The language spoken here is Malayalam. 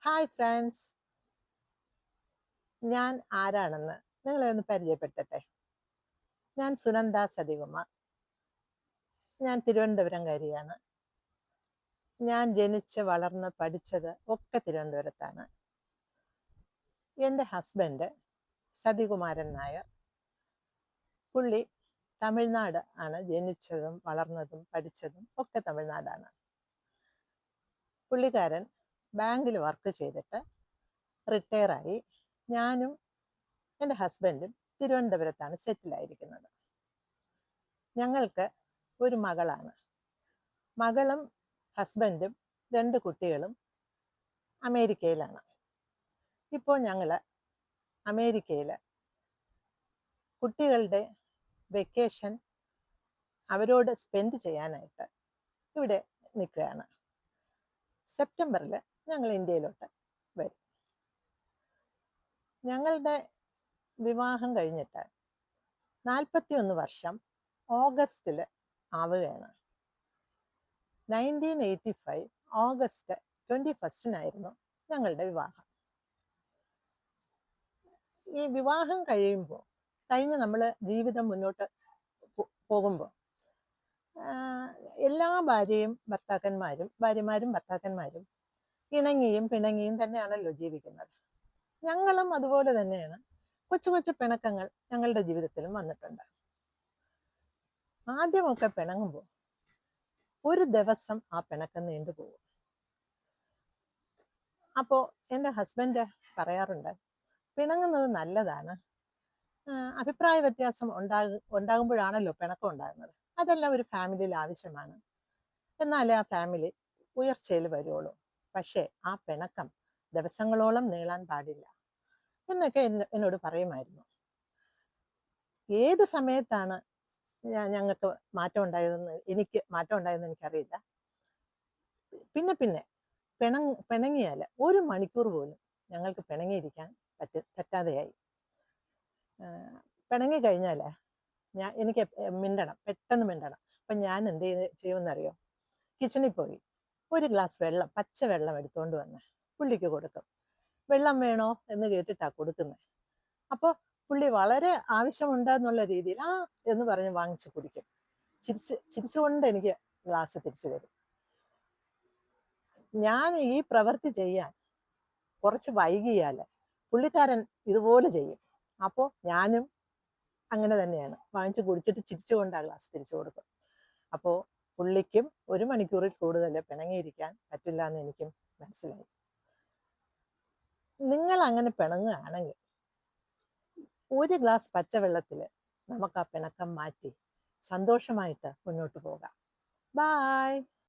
ഹായ് ഫ്രണ്ട്സ്, ഞാൻ ആരാണെന്ന് നിങ്ങളെ ഒന്ന് പരിചയപ്പെടുത്തട്ടെ. ഞാൻ സുനന്ദ സതികുമാർ. ഞാൻ തിരുവനന്തപുരംകാരിയാണ്. ഞാൻ ജനിച്ച് വളർന്ന് പഠിച്ചത് ഒക്കെ തിരുവനന്തപുരത്താണ്. എൻ്റെ ഹസ്ബൻഡ് സതികുമാരൻ നായർ. പുള്ളി തമിഴ്നാട് ആണ്. ജനിച്ചതും വളർന്നതും പഠിച്ചതും ഒക്കെ തമിഴ്നാടാണ്. പുള്ളിക്കാരൻ ബാങ്കിൽ വർക്ക് ചെയ്തിട്ട് റിട്ടയറായി. ഞാനും എൻ്റെ ഹസ്ബൻഡും തിരുവനന്തപുരത്താണ് സെറ്റിലായിരിക്കുന്നത്. ഞങ്ങൾക്ക് ഒരു മകളാണ്. മകളും ഹസ്ബൻഡും 2 കുട്ടികളും അമേരിക്കയിലാണ്. ഇപ്പോൾ ഞങ്ങൾ അമേരിക്കയിൽ കുട്ടികളുടെ വെക്കേഷൻ അവരോട് സ്പെൻഡ് ചെയ്യാനായിട്ട് ഇവിടെ നിൽക്കുകയാണ്. സെപ്റ്റംബറിൽ ഞങ്ങൾ ഇന്ത്യയിലോട്ട് വരും. ഞങ്ങളുടെ വിവാഹം കഴിഞ്ഞിട്ട് 41 വർഷം ഓഗസ്റ്റിൽ ആവുകയാണ്. 1985 ഓഗസ്റ്റ് 21 ഞങ്ങളുടെ വിവാഹം. ഈ വിവാഹം കഴിഞ്ഞ് നമ്മൾ ജീവിതം മുന്നോട്ട് പോകുമ്പോൾ എല്ലാ ഭാര്യമാരും ഭർത്താക്കന്മാരും ഇണങ്ങിയും പിണങ്ങിയും തന്നെയാണല്ലോ ജീവിക്കുന്നത്. ഞങ്ങളും അതുപോലെ തന്നെയാണ്. കൊച്ചു കൊച്ചു പിണക്കങ്ങൾ ഞങ്ങളുടെ ജീവിതത്തിലും വന്നിട്ടുണ്ട്. ആദ്യമൊക്കെ പിണങ്ങുമ്പോൾ ഒരു ദിവസം ആ പിണക്കം നീണ്ടുപോകും. അപ്പോൾ എൻ്റെ ഹസ്ബൻഡ് പറയാറുണ്ട്, പിണങ്ങുന്നത് നല്ലതാണ്. അഭിപ്രായ വ്യത്യാസം ഉണ്ടാകുമ്പോഴാണല്ലോ പിണക്കം ഉണ്ടാകുന്നത്. അതെല്ലാം ഒരു ഫാമിലിയിൽ ആവശ്യമാണ്. എന്നാലേ ആ ഫാമിലി ഉയർച്ചയിൽ വരുള്ളൂ. പക്ഷേ ആ പിണക്കം ദിവസങ്ങളോളം നീളാൻ പാടില്ല എന്നൊക്കെ എന്നോട് പറയുമായിരുന്നു. ഏത് സമയത്താണ് ഞങ്ങൾക്ക് എനിക്ക് മാറ്റം ഉണ്ടായതെന്ന് എനിക്കറിയില്ല. പിന്നെ പിണങ്ങിയാൽ 1 മണിക്കൂർ പോലും ഞങ്ങൾക്ക് പിണങ്ങിയിരിക്കാൻ പറ്റാതെയായി. പിണങ്ങി കഴിഞ്ഞാൽ എനിക്ക് പെട്ടെന്ന് മിണ്ടണം. അപ്പം ഞാൻ എന്ത് ചെയ്യുമെന്നറിയോ? കിച്ചണിൽ പോയി ഒരു ഗ്ലാസ് വെള്ളം, പച്ചവെള്ളം എടുത്തുകൊണ്ട് വന്ന് പുള്ളിക്ക് കൊടുക്കും. വെള്ളം വേണോ എന്ന് കേട്ടിട്ടാണ് കൊടുക്കുന്നത്. അപ്പോൾ പുള്ളി വളരെ ആവശ്യമുണ്ടെന്നുള്ള രീതിയിൽ എന്ന് പറഞ്ഞ് വാങ്ങിച്ച് കുടിക്കും. ചിരിച്ചുകൊണ്ട് എനിക്ക് ഗ്ലാസ് തിരിച്ചു തരും. ഞാൻ ഈ പ്രവൃത്തി ചെയ്യാൻ കുറച്ച് വൈകിയാൽ പുള്ളിക്കാരൻ ഇതുപോലെ ചെയ്യും. അപ്പോൾ ഞാനും അങ്ങനെ തന്നെയാണ്. വാങ്ങിച്ച് കുടിച്ചിട്ട് ചിരിച്ചുകൊണ്ട് ആ ഗ്ലാസ് തിരിച്ചു കൊടുക്കും. അപ്പോൾ പുള്ളിക്കും 1 മണിക്കൂറിൽ കൂടുതൽ പിണങ്ങിയിരിക്കാൻ പറ്റില്ല എന്ന് എനിക്കും മനസ്സിലായി. നിങ്ങൾ അങ്ങനെ പിണങ്ങുകയാണെങ്കിൽ ഒരു ഗ്ലാസ് പച്ചവെള്ളത്തിൽ നമുക്ക് ആ പിണക്കം മാറ്റി സന്തോഷമായിട്ട് മുന്നോട്ട് പോകാം. ബായ്.